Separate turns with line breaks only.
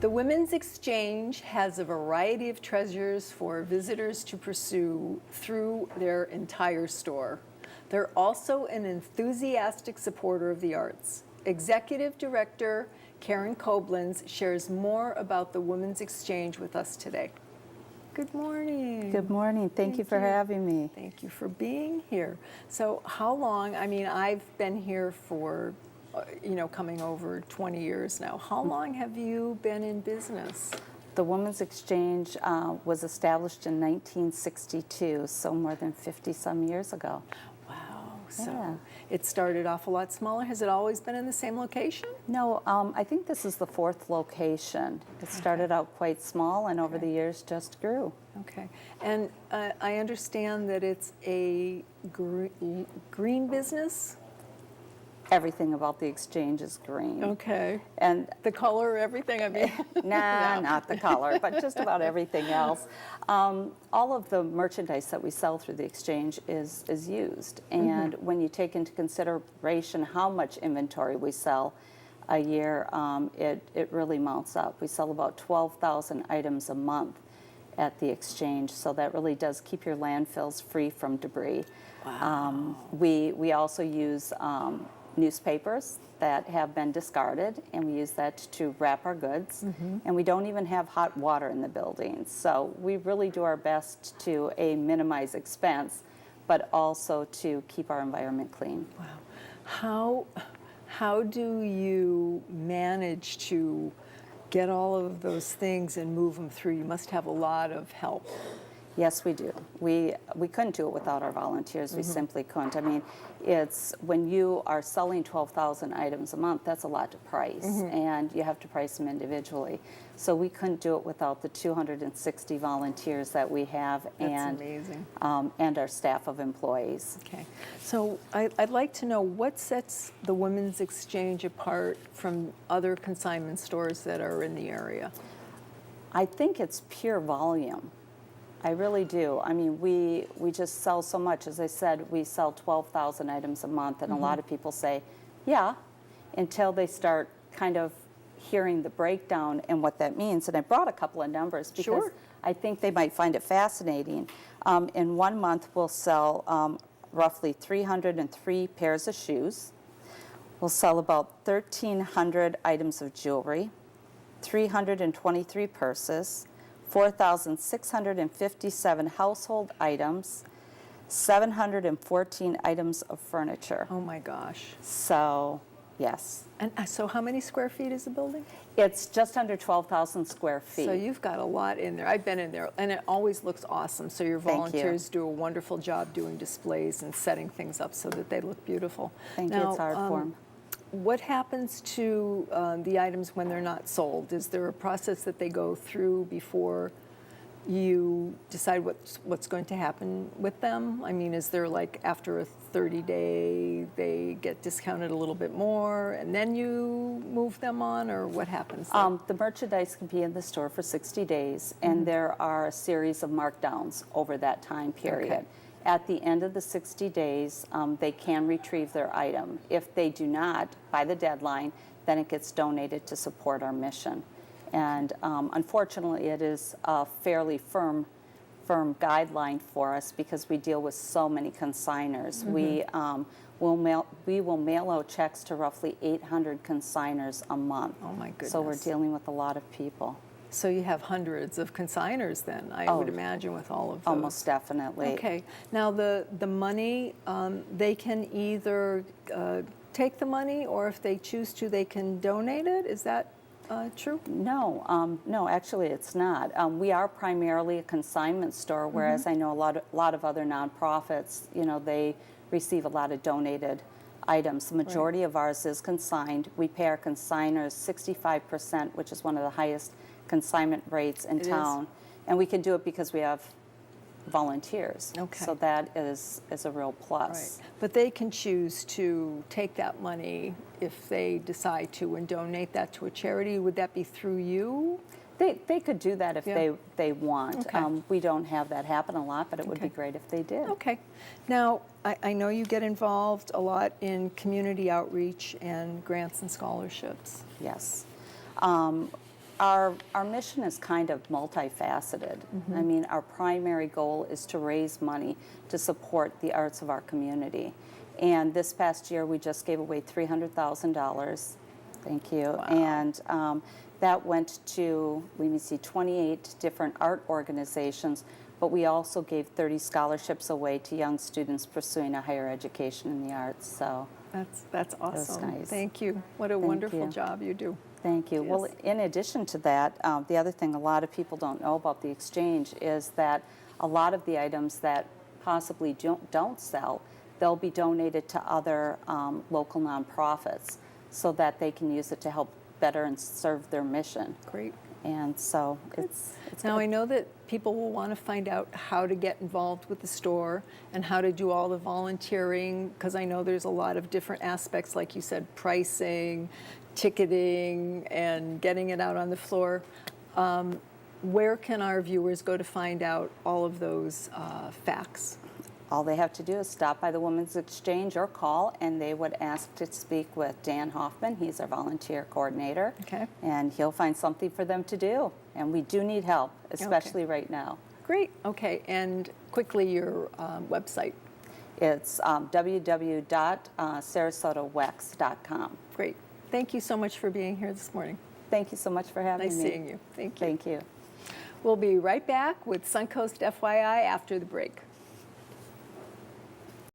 The Women's Exchange has a variety of treasures for visitors to pursue through their entire store. They're also an enthusiastic supporter of the arts. Executive Director Karen Koblenz shares more about the Women's Exchange with us today. Good morning.
Good morning. Thank you for having me.
Thank you for being here. So how long, I mean, I've been here for, coming over 20 years now. How long have you been in business?
The Women's Exchange was established in 1962, so more than 50-some years ago.
Wow. So
Yeah.
it started off a lot smaller. Has it always been in the same location?
No, I think this is the 4th location. It started out quite small and over the years just grew.
Okay. And I understand that it's a green business?
Everything about the Exchange is green.
Okay.
And
The color, everything, I mean?
Nah,
No.
not the color, but just about everything else. All of the merchandise that we sell through the Exchange is used. And when you take into consideration how much inventory we sell a year, it really mounts up. We sell about 12,000 items a month at the Exchange, so that really does keep your landfills free from debris.
Wow.
We also use newspapers that have been discarded, and we use that to wrap our goods. And we don't even have hot water in the buildings. So we really do our best to minimize expense, but also to keep our environment clean.
Wow. How do you manage to get all of those things and move them through? You must have a lot of help.
Yes, we do. We couldn't do it without our volunteers. We simply couldn't. I mean, it's when you are selling 12,000 items a month, that's a lot to price, and you have to price them individually. So we couldn't do it without the 260 volunteers that we have,
That's amazing.
And our staff of employees.
Okay. So I'd like to know what sets the Women's Exchange apart from other consignment stores that are in the area?
I think it's pure volume. I really do. I mean, we just sell so much. As I said, we sell 12,000 items a month, and a lot of people say, yeah, until they start kind of hearing the breakdown and what that means. And I brought a couple of numbers because
Sure.
I think they might find it fascinating. In 1 month, we'll sell roughly 303 pairs of shoes. We'll sell about 1,300 items of jewelry, 323 purses, 4,657 household items, 714 items of furniture.
Oh my gosh.
So, yes.
And so how many square feet is the building?
It's just under 12,000 square feet.
So you've got a lot in there. I've been in there, and it always looks awesome. So your
Thank you.
volunteers do a wonderful job doing displays and setting things up so that they look beautiful.
Thank you.
Now,
It's art form.
What happens to the items when they're not sold? Is there a process that they go through before you decide what's going to happen with them? I mean, is there like after a 30-day they get discounted a little bit more and then you move them on, or what happens there?
The merchandise can be in the store for 60 days, and there are a series of markdowns over that time period.
Okay.
At the end of the 60 days, they can retrieve their item. If they do not, by the deadline, then it gets donated to support our mission. And unfortunately, it is a fairly firm guideline for us because we deal with so many consigners. We will mail out checks to roughly 800 consigners a month.
Oh my goodness.
So we're dealing with a lot of people.
So you have hundreds of consigners then, I would imagine, with all of those.
Almost definitely.
Okay. Now the money, they can either take the money, or if they choose to, they can donate it. Is that true?
No, no, actually it's not. We are primarily a consignment store, whereas I know a lot of other nonprofits, they receive a lot of donated items. The majority of ours is consigned. We pay our consigners 65%, which is one of the highest consignment rates in town. And we can do it because we have volunteers.
Okay.
So that is a real plus.
Right. But they can choose to take that money if they decide to and donate that to a charity. Would that be through you?
They could do that if they want.
Okay.
We don't have that happen a lot, but it would be great if they did.
Okay. Now, I know you get involved a lot in community outreach and grants and scholarships.
Yes. our mission is kind of multifaceted. I mean, our primary goal is to raise money to support the arts of our community. And this past year, we just gave away $300,000. Thank you.
Wow.
And that went to, let me see, 28 different art organizations, but we also gave 30 scholarships away to young students pursuing a higher education in the arts. So
That's awesome.
nice.
Thank you. What a
Thank
wonderful
you.
job you do.
thank you. Well,
Yes.
in addition to that, the other thing a lot of people don't know about the exchange is that a lot of the items that possibly don't sell, they'll be donated to other local nonprofits so that they can use it to help better and serve their mission.
Great.
And so it's
Now,
good.
I know that people will want to find out how to get involved with the store and how to do all the volunteering, because I know there's a lot of different aspects, like you said, pricing, ticketing, and getting it out on the floor. Where can our viewers go to find out all of those facts?
All they have to do is stop by the Women's Exchange or call, and they would ask to speak with Dan Hoffman. He's our volunteer coordinator.
Okay.
And he'll find something for them to do. And we do need help, especially right now.
Great. Okay. And quickly, your website.
It's www.sarasotawex.com.
Great. Thank you so much for being here this morning.
Thank you so much for having
Nice
me.
seeing you. Thank you.
Thank you.
We'll be right back with Suncoast FYI after the break.